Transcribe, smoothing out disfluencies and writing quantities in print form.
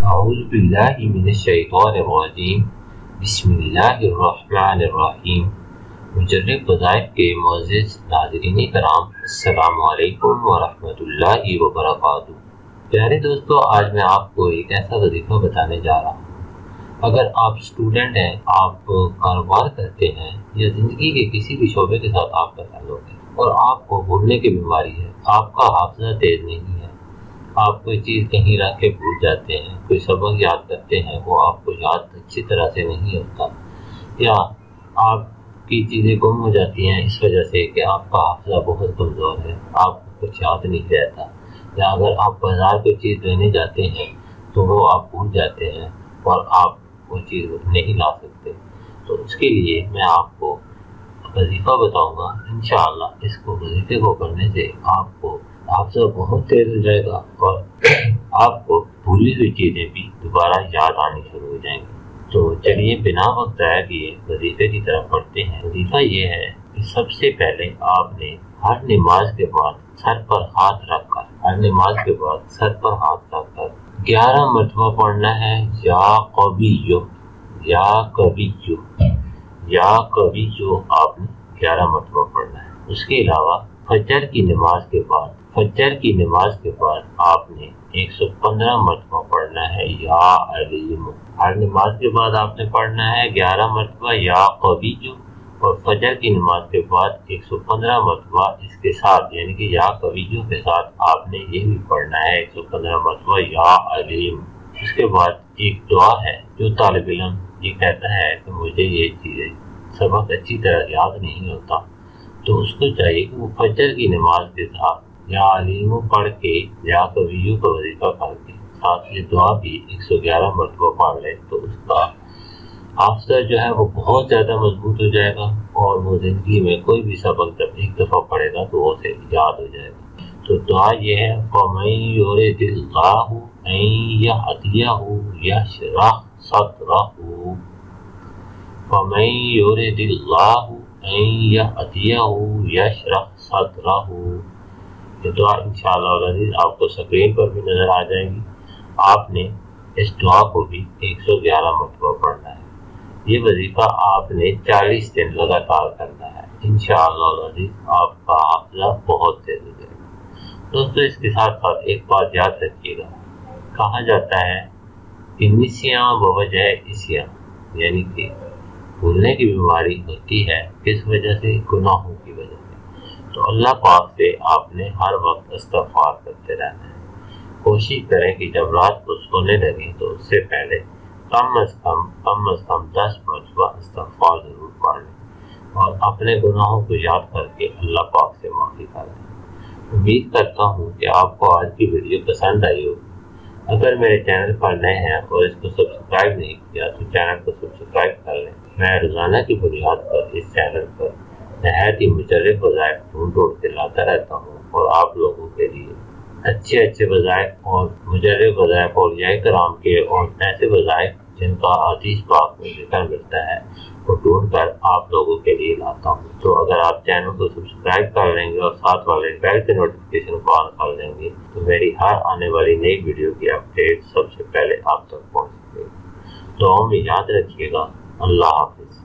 اعوذ باللہ من الشیطان الرجیم بسم اللہ الرحمن الرحیم۔ مجرب وظائف کے معزز ناظرین کرام، السلام علیکم ورحمۃ اللہ وبرکاتہ۔ پیارے دوستو، آج میں آپ کو ایک ایسا وظیفہ بتانے جا رہا ہوں۔ اگر آپ اسٹوڈنٹ ہیں، آپ کاروبار کرتے ہیں یا زندگی کے کسی بھی شعبے کے ساتھ آپ کا تعلق ہے اور آپ کو بھولنے کی بیماری ہے، آپ کا حافظہ تیز نہیں ہے، آپ کوئی چیز کہیں رکھ کے بھول جاتے ہیں، کوئی سبق یاد کرتے ہیں وہ آپ کو یاد اچھی طرح سے نہیں ہوتا، یا آپ کی چیزیں گم ہو جاتی ہیں اس وجہ سے کہ آپ کا حافظہ بہت کمزور ہے، آپ کو کچھ یاد نہیں رہتا، یا اگر آپ بازار کوئی چیز لینے جاتے ہیں تو وہ آپ بھول جاتے ہیں اور آپ وہ چیز نہیں لا سکتے، تو اس کے لیے میں آپ کو وظیفہ بتاؤں گا۔ انشاءاللہ اس کو وظیفے کو کرنے سے آپ کو حافظہ بہت تیز ہو جائے گا اور آپ کو بھولی ہوئی چیزیں بھی دوبارہ یاد آنی شروع ہو جائیں گی۔ تو چلیے بنا وقت ضائع کیے وظیفے کی طرف بڑھتے ہیں۔ وظیفہ یہ ہے کہ سب سے پہلے آپ نے ہر نماز کے بعد سر پر ہاتھ رکھ کر 11 مرتبہ پڑھنا ہے، یا قویو یا قویو یا قویو، آپ نے 11 مرتبہ پڑھنا ہے۔ اس کے علاوہ فجر کی نماز کے بعد آپ نے 115 مرتبہ پڑھنا ہے، یا علیم۔ ہر نماز کے بعد آپ نے پڑھنا ہے 11 مرتبہ یا قویو، اور فجر کی نماز کے بعد 115 مرتبہ اس کے ساتھ، یعنی کہ یا قویو کے ساتھ آپ نے یہ بھی پڑھنا ہے 115 مرتبہ یا علیم۔ اس کے بعد ایک دعا ہے، جو طالب علم یہ کہتا ہے کہ مجھے یہ چیزیں سبق اچھی طرح یاد نہیں ہوتا، تو اس کو چاہیے کہ وہ فجر کی نماز کے ساتھ یا علیم پڑھ کے یا قویو کا وظیفہ کر کے ساتھ یہ دعا بھی 111 مرتبہ پڑھ لے، تو اس کا حافظہ جو ہے وہ بہت زیادہ مضبوط ہو جائے گا اور وہ زندگی میں کوئی بھی سبق جب ایک دفعہ پڑھے گا تو وہ اسے یاد ہو جائے گا۔ تو دعا یہ ہے، فَمَن يُرِدِ اللَّهُ أَن يَهْدِيَهُ يَشْرَحْ صَدْرَهُ فَمَن يُرِدِ اللَّهُ أَن يَهْدِيَهُ يَشْرَحْ صَدْرَهُ۔ یہ دعا انشاءاللہ العزیز آپ کو سکرین پر بھی نظر آ جائے گی۔ آپ نے اس دعا کو بھی 111 مرتبہ پڑھنا ہے۔ یہ وظیفہ آپ نے 40 دن لگاتار کرنا ہے، انشاءاللہ العزیز آپ کا حافظہ بہت تیز ہو جائے گا۔ دوستو، اس کے ساتھ ساتھ ایک بات یاد رکھیے گا، کہا جاتا ہے کہ نسیاں بوجہ عصیاں، یعنی کہ بھولنے کی بیماری ہوتی ہے کس وجہ سے؟ گناہوں کی وجہ سے۔ تو اللہ پاک سے آپ نے ہر وقت استغفار کرتے رہنا ہے۔ کوشش کریں کہ جب رات کو سونے لگیں تو اس سے پہلے کم از کم 10 مرتبہ استغفار ضرور پڑھ لیں اور اپنے گناہوں کو یاد کر کے اللہ پاک سے معافی کر لیں۔ امید کرتا ہوں کہ آپ کو آج کی ویڈیو پسند آئی ہوگی۔ اگر میرے چینل پر نئے ہیں اور اس کو سبسکرائب نہیں کیا تو چینل کو سبسکرائب کر لیں۔ میں روزانہ کی بنیاد پر اس چینل پر نہایت ہی مجرب وظائف ڈھونڈ کے لاتا رہتا ہوں اور آپ لوگوں کے لیے اچھے وظائف اور مجرب وظائف اور اولیاء کرام کے اور ایسے وظائف جن کا حدیث پاک میں ذکر ملتا ہے وہ ڈھونڈ کر آپ لوگوں کے لیے لاتا ہوں۔ تو اگر آپ چینل کو سبسکرائب کر لیں گے اور ساتھ والے بیل کے نوٹیفیکیشن کو آن کر لیں گے تو میری ہر آنے والی نئی ویڈیو کی اپڈیٹ سب سے پہلے آپ تک پہنچ سکے گی۔ دعاؤں میں یاد رکھیے گا۔ اللہ حافظ۔